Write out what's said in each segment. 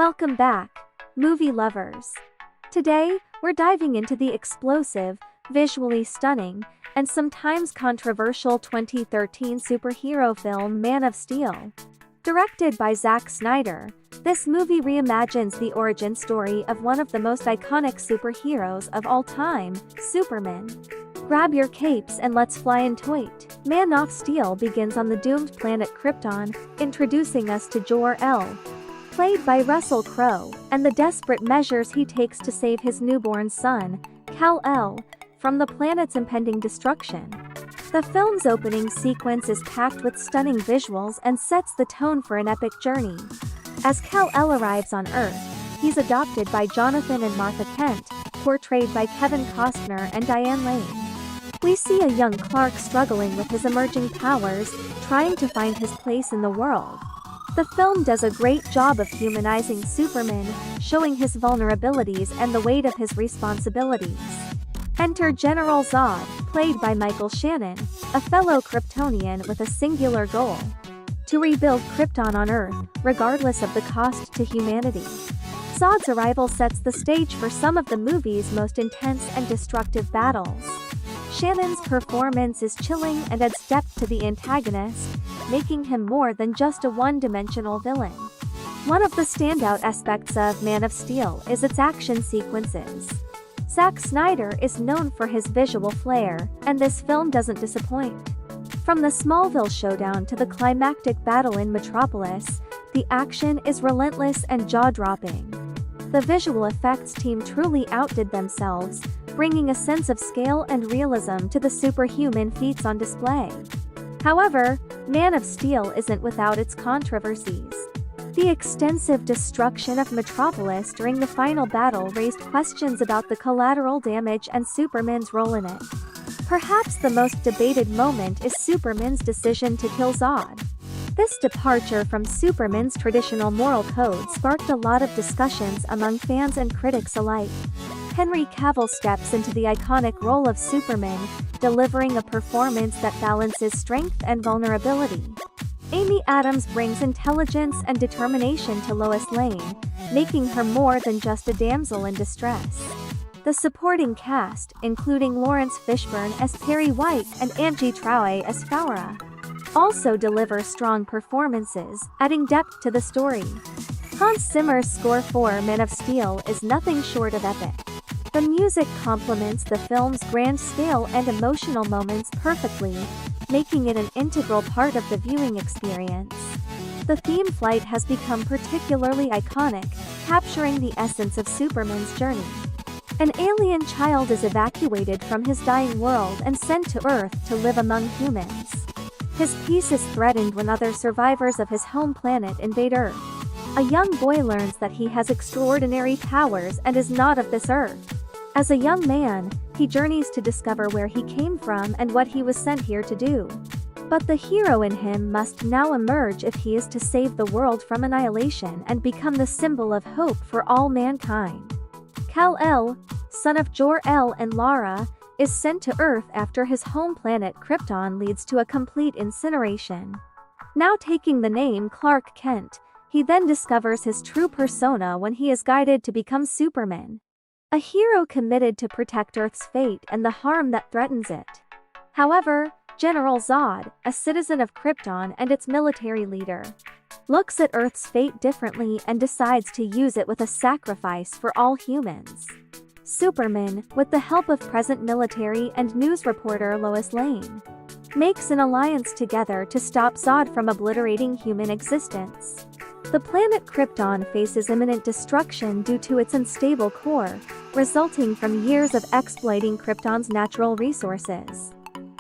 Welcome back, movie lovers. Today, we're diving into the explosive, visually stunning, and sometimes controversial 2013 superhero film Man of Steel. Directed by Zack Snyder, this movie reimagines the origin story of one of the most iconic superheroes of all time, Superman. Grab your capes and let's fly into it. Man of Steel begins on the doomed planet Krypton, introducing us to Jor-El, played by Crowe, and the desperate measures he takes to save his newborn son, Kal-El, from the planet's impending destruction. The film's opening sequence is packed with stunning visuals and sets the tone for an epic journey. As Kal-El arrives on Earth, he's adopted by Jonathan and Martha Kent, portrayed by Kevin Costner and Diane. We see a young Clark struggling with his emerging powers, trying to find his place in the world. The film does a great job of humanizing Superman, showing his vulnerabilities and the weight of his responsibilities. Enter General Zod, played by Shannon, a fellow Kryptonian with a singular goal: to rebuild Krypton on Earth, regardless of the cost to humanity. Zod's arrival sets the stage for some of the movie's most intense and destructive battles. Shannon's performance is chilling and adds depth to the antagonist, making him more than just a one-dimensional villain. One of the standout aspects of Man of Steel is its action sequences. Zack Snyder is known for his visual flair, and this film doesn't disappoint. From the Smallville showdown to the climactic battle in Metropolis, the action is relentless and jaw-dropping. The visual effects team truly outdid themselves, bringing a sense of scale and realism to the superhuman feats on display. However, Man of Steel isn't without its controversies. The extensive destruction of Metropolis during the final battle raised questions about the collateral damage and Superman's role in it. Perhaps the most debated moment is Superman's decision to kill Zod. This departure from Superman's traditional moral code sparked a lot of discussions among fans and critics alike. Henry Cavill steps into the iconic role of Superman, delivering a performance that balances strength and vulnerability. Amy Adams brings intelligence and determination to Lois Lane, making her more than just a damsel in distress. The supporting cast, including Laurence Fishburne as Perry White and Antje Traue as Faura, also deliver strong performances, adding depth to the story. Hans Zimmer's score for Man of Steel is nothing short of epic. The music complements the film's grand scale and emotional moments perfectly, making it an integral part of the viewing experience. The theme flight has become particularly iconic, capturing the essence of Superman's journey. An alien child is evacuated from his dying world and sent to Earth to live among humans. His peace is threatened when other survivors of his home planet invade Earth. A young boy learns that he has extraordinary powers and is not of this Earth. As a young man, he journeys to discover where he came from and what he was sent here to do. But the hero in him must now emerge if he is to save the world from annihilation and become the symbol of hope for all mankind. Kal-El, son of Jor-El and Lara, is sent to Earth after his home planet Krypton leads to a complete incineration. Now taking the name Clark Kent, he then discovers his true persona when he is guided to become Superman, a hero committed to protect Earth's fate and the harm that threatens it. However, General Zod, a citizen of Krypton and its military leader, looks at Earth's fate differently and decides to use it with a sacrifice for all humans. Superman, with the help of present military and news reporter Lois Lane, makes an alliance together to stop Zod from obliterating human existence. The planet Krypton faces imminent destruction due to its unstable core, resulting from years of exploiting Krypton's natural resources.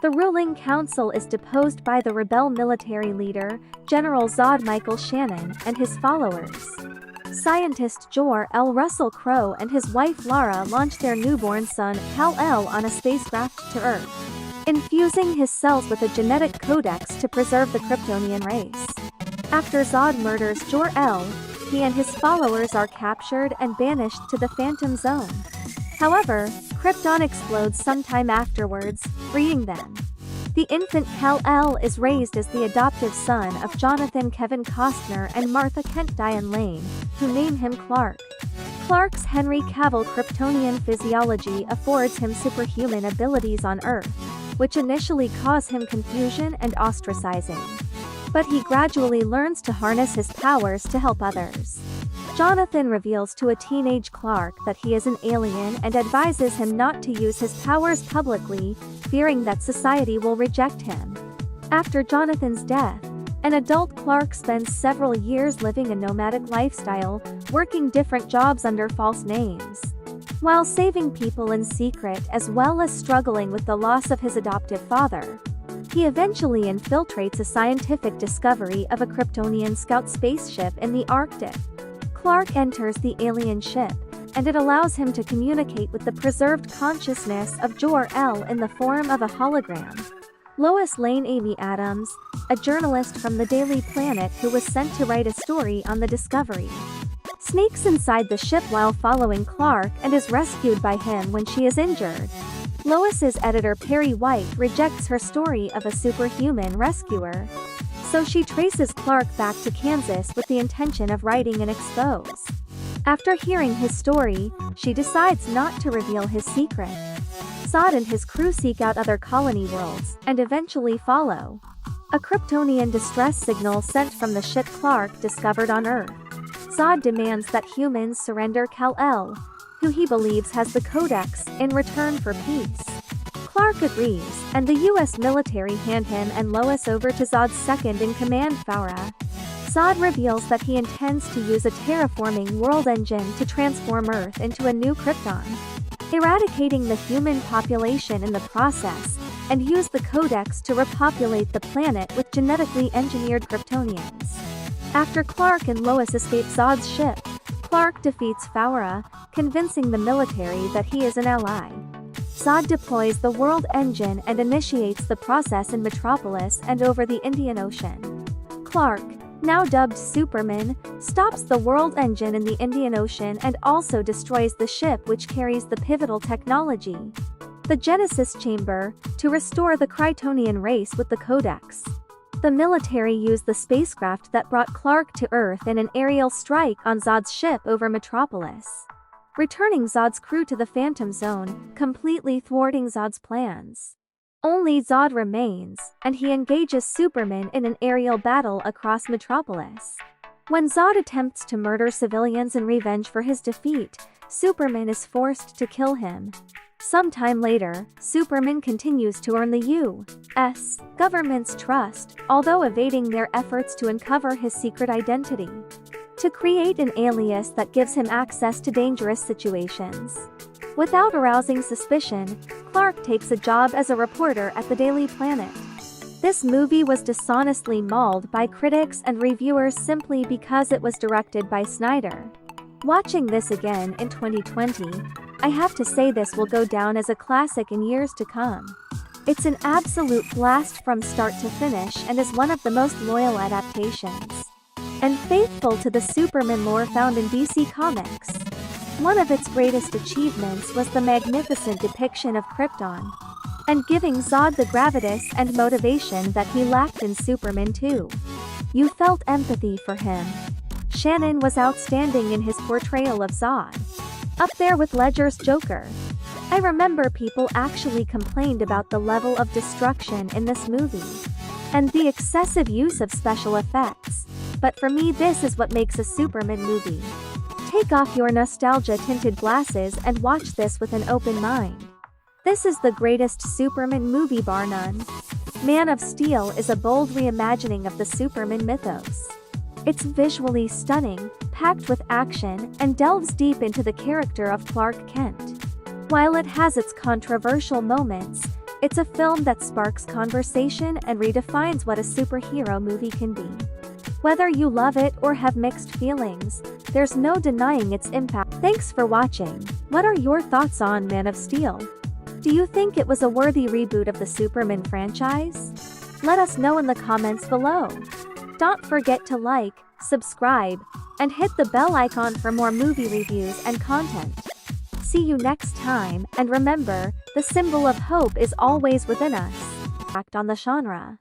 The ruling council is deposed by the rebel military leader, General Zod Shannon, and his followers. Scientist Jor-El Crowe and his wife Lara launch their newborn son, Kal-El, on a spacecraft to Earth, infusing his cells with a genetic codex to preserve the Kryptonian race. After Zod murders Jor-El, he and his followers are captured and banished to the Phantom Zone. However, Krypton explodes sometime afterwards, freeing them. The infant Kal-El is raised as the adoptive son of Jonathan Kevin Costner and Martha Kent Diane Lane, who name him Clark. Clark's Henry Cavill Kryptonian physiology affords him superhuman abilities on Earth, which initially cause him confusion and ostracizing. But he gradually learns to harness his powers to help others. Jonathan reveals to a teenage Clark that he is an alien and advises him not to use his powers publicly, fearing that society will reject him. After Jonathan's death, an adult Clark spends several years living a nomadic lifestyle, working different jobs under false names. While saving people in secret as well as struggling with the loss of his adoptive father, he eventually infiltrates a scientific discovery of a Kryptonian scout spaceship in the Arctic. Clark enters the alien ship, and it allows him to communicate with the preserved consciousness of Jor-El in the form of a hologram. Lois Lane Amy Adams, a journalist from the Daily Planet who was sent to write a story on the discovery, sneaks inside the ship while following Clark and is rescued by him when she is injured. Lois's editor Perry White rejects her story of a superhuman rescuer, so she traces Clark back to Kansas with the intention of writing an expose. After hearing his story, she decides not to reveal his secret. Zod and his crew seek out other colony worlds, and eventually follow a Kryptonian distress signal sent from the ship Clark discovered on Earth. Zod demands that humans surrender Kal-El, who he believes has the Codex, in return for peace. Clark agrees, and the US military hand him and Lois over to Zod's second-in-command Farah. Zod reveals that he intends to use a terraforming world engine to transform Earth into a new Krypton, eradicating the human population in the process, and use the Codex to repopulate the planet with genetically engineered Kryptonians. After Clark and Lois escape Zod's ship, Clark defeats Farah, convincing the military that he is an ally. Zod deploys the world engine and initiates the process in Metropolis and over the Indian Ocean. Clark, now dubbed Superman, stops the world engine in the Indian Ocean and also destroys the ship which carries the pivotal technology, the Genesis Chamber, to restore the Kryptonian race with the Codex. The military used the spacecraft that brought Clark to Earth in an aerial strike on Zod's ship over Metropolis, returning Zod's crew to the Phantom Zone, completely thwarting Zod's plans. Only Zod remains, and he engages Superman in an aerial battle across Metropolis. When Zod attempts to murder civilians in revenge for his defeat, Superman is forced to kill him. Sometime later, Superman continues to earn the U.S. government's trust, although evading their efforts to uncover his secret identity, to create an alias that gives him access to dangerous situations. Without arousing suspicion, Clark takes a job as a reporter at the Daily Planet. This movie was dishonestly mauled by critics and reviewers simply because it was directed by Snyder. Watching this again in 2020, I have to say this will go down as a classic in years to come. It's an absolute blast from start to finish and is one of the most loyal adaptations, and faithful to the Superman lore found in DC Comics. One of its greatest achievements was the magnificent depiction of Krypton, and giving Zod the gravitas and motivation that he lacked in Superman 2. You felt empathy for him. Shannon was outstanding in his portrayal of Zod, up there with Ledger's Joker. I remember people actually complained about the level of destruction in this movie, and the excessive use of special effects, but for me this is what makes a Superman movie. Take off your nostalgia-tinted glasses and watch this with an open mind. This is the greatest Superman movie bar none. Man of Steel is a bold reimagining of the Superman mythos. It's visually stunning, packed with action, and delves deep into the character of Clark Kent. While it has its controversial moments, it's a film that sparks conversation and redefines what a superhero movie can be. Whether you love it or have mixed feelings, there's no denying its impact. Thanks for watching. What are your thoughts on Man of Steel? Do you think it was a worthy reboot of the Superman franchise? Let us know in the comments below. Don't forget to like, subscribe, and hit the bell icon for more movie reviews and content. See you next time, and remember, the symbol of hope is always within us. on the genre.